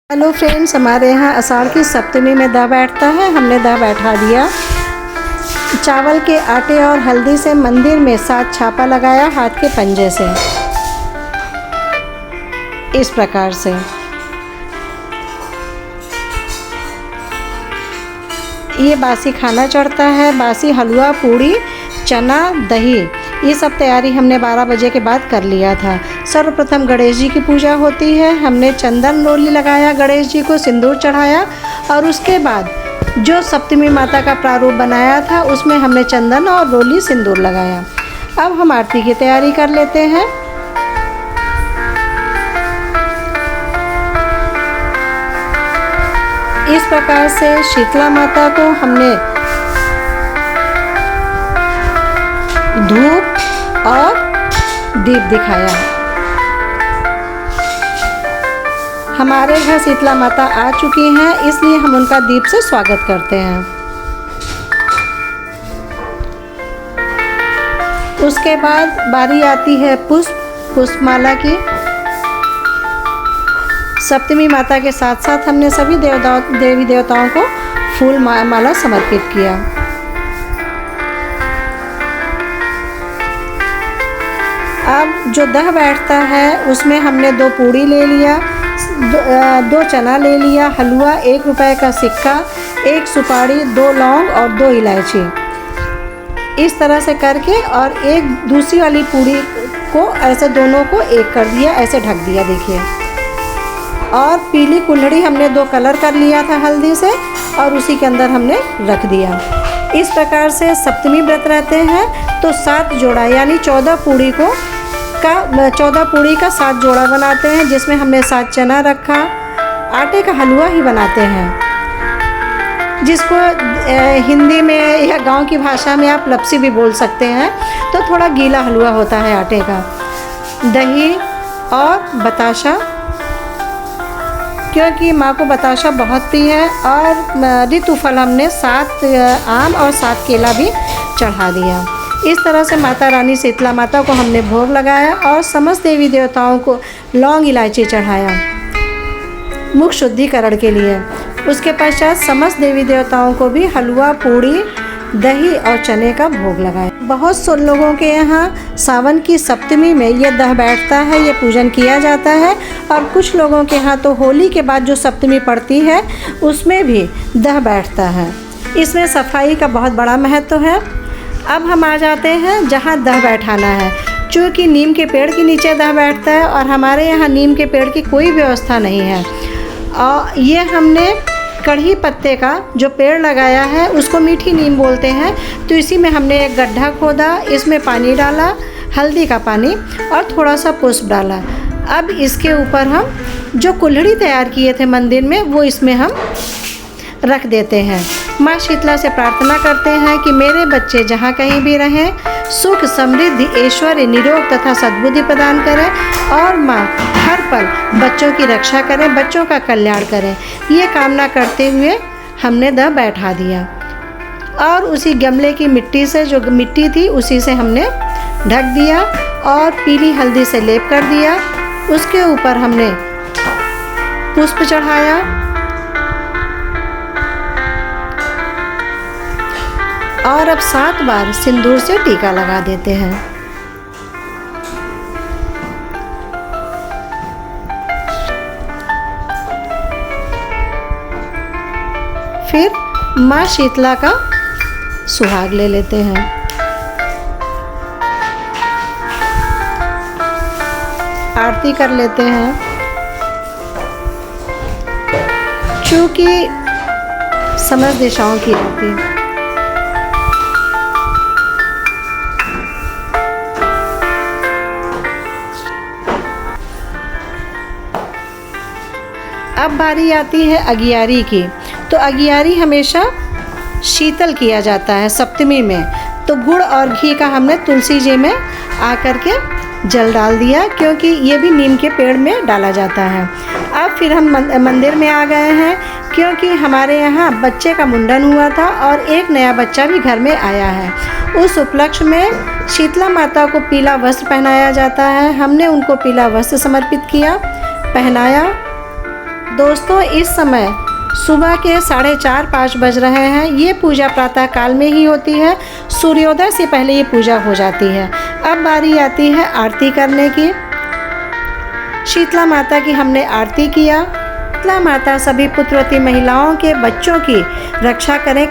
Hello friends, हमारे यहाँ आषाढ़ की सप्तमी में दा बैठता है। हमने दा बैठा दिया। चावल के आटे और हल्दी से मंदिर में 7 छापा लगाया हाथ के पंजे से, इस प्रकार से। ये बासी खाना चढ़ता है। बासी हलवा, पूड़ी, चना, दही, ये सब तैयारी हमने 12 बजे के बाद कर लिया था। सर्वप्रथम गणेश जी की पूजा होती है। हमने चंदन रोली लगाया, गणेश जी को सिंदूर चढ़ाया और उसके बाद जो सप्तमी माता का प्रारूप बनाया था उसमें हमने चंदन और रोली सिंदूर लगाया। अब हम आरती की तैयारी कर लेते हैं। इस प्रकार से शीतला माता को हमने धूप और दीप दिखाया। हमारे घर शीतला माता आ चुकी हैं, इसलिए हम उनका दीप से स्वागत करते हैं। उसके बाद बारी आती है पुष्पमाला की। सप्तमी माता के साथ साथ हमने सभी देवी देवताओं को फूल माला समर्पित किया। अब जो दह बैठता है उसमें हमने 2 पूड़ी ले लिया, 2 चना ले लिया, हलवा, 1 रुपए का सिक्का, 1 सुपारी, 2 लौंग और 2 इलायची, इस तरह से करके, और एक दूसरी वाली पूड़ी को ऐसे दोनों को एक कर दिया, ऐसे ढक दिया, देखिए। और पीली कुल्हड़ी हमने 2 कलर कर लिया था हल्दी से और उसी के अंदर हमने रख दिया। इस प्रकार से सप्तमी व्रत रहते हैं तो 7 जोड़ा यानी 14 पूड़ी का 7 जोड़ा बनाते हैं, जिसमें हमने 7 चना रखा। आटे का हलवा ही बनाते हैं, जिसको हिंदी में या गांव की भाषा में आप लपसी भी बोल सकते हैं। तो थोड़ा गीला हलवा होता है आटे का। दही और बताशा, क्योंकि माँ को बताशा बहुत प्रिय है। और ऋतुफल हमने 7 आम और 7 केला भी चढ़ा दिया। इस तरह से माता रानी शीतला माता को हमने भोग लगाया और समस्त देवी देवताओं को लौंग इलायची चढ़ाया मुख शुद्धिकरण के लिए। उसके पश्चात समस्त देवी देवताओं को भी हलवा, पूड़ी, दही और चने का भोग लगाया। बहुत से लोगों के यहाँ सावन की सप्तमी में ये दह बैठता है, ये पूजन किया जाता है। और कुछ लोगों के यहाँ तो होली के बाद जो सप्तमी पड़ती है उसमें भी दह बैठता है। इसमें सफाई का बहुत बड़ा महत्व है। अब हम आ जाते हैं जहाँ दह बैठाना है। चूँकि नीम के पेड़ के नीचे दह बैठता है और हमारे यहाँ नीम के पेड़ की कोई व्यवस्था नहीं है, और ये हमने कढ़ी पत्ते का जो पेड़ लगाया है उसको मीठी नीम बोलते हैं। तो इसी में हमने एक गड्ढा खोदा, इसमें पानी डाला, हल्दी का पानी, और थोड़ा सा पुष्प डाला। अब इसके ऊपर हम जो कुल्हड़ी तैयार किए थे मंदिर में वो इसमें हम रख देते हैं। माँ शीतला से प्रार्थना करते हैं कि मेरे बच्चे जहाँ कहीं भी रहें, सुख, समृद्धि, ऐश्वर्य, निरोग तथा सद्बुद्धि प्रदान करें, और माँ हर पल बच्चों की रक्षा करें, बच्चों का कल्याण करें। ये कामना करते हुए हमने दह बैठा दिया। और उसी गमले की मिट्टी से, जो मिट्टी थी उसी से हमने ढक दिया और पीली हल्दी से लेप कर दिया। उसके ऊपर हमने पुष्प चढ़ाया और अब 7 बार सिंदूर से टीका लगा देते हैं। फिर माँ शीतला का सुहाग ले लेते हैं। आरती कर लेते हैं। चूँकि समस्त दिशाओं की आरती, अब बारी आती है अगियारी की। तो अगियारी हमेशा शीतल किया जाता है सप्तमी में। तो गुड़ और घी का हमने तुलसी जी में आकर के जल डाल दिया, क्योंकि ये भी नीम के पेड़ में डाला जाता है। अब फिर हम मंदिर में आ गए हैं, क्योंकि हमारे यहाँ बच्चे का मुंडन हुआ था और एक नया बच्चा भी घर में आया है। उस उपलक्ष्य में शीतला माता को पीला वस्त्र पहनाया जाता है। हमने उनको पीला वस्त्र समर्पित किया, पहनाया। दोस्तों इस समय सुबह के 4:30-5 बज रहे हैं। ये पूजा प्रातः काल में ही होती है, सूर्योदय से पहले ये पूजा हो जाती है। अब बारी आती है आरती करने की। शीतला माता की हमने आरती किया। शीतला माता सभी पुत्रवती महिलाओं के बच्चों की रक्षा करें।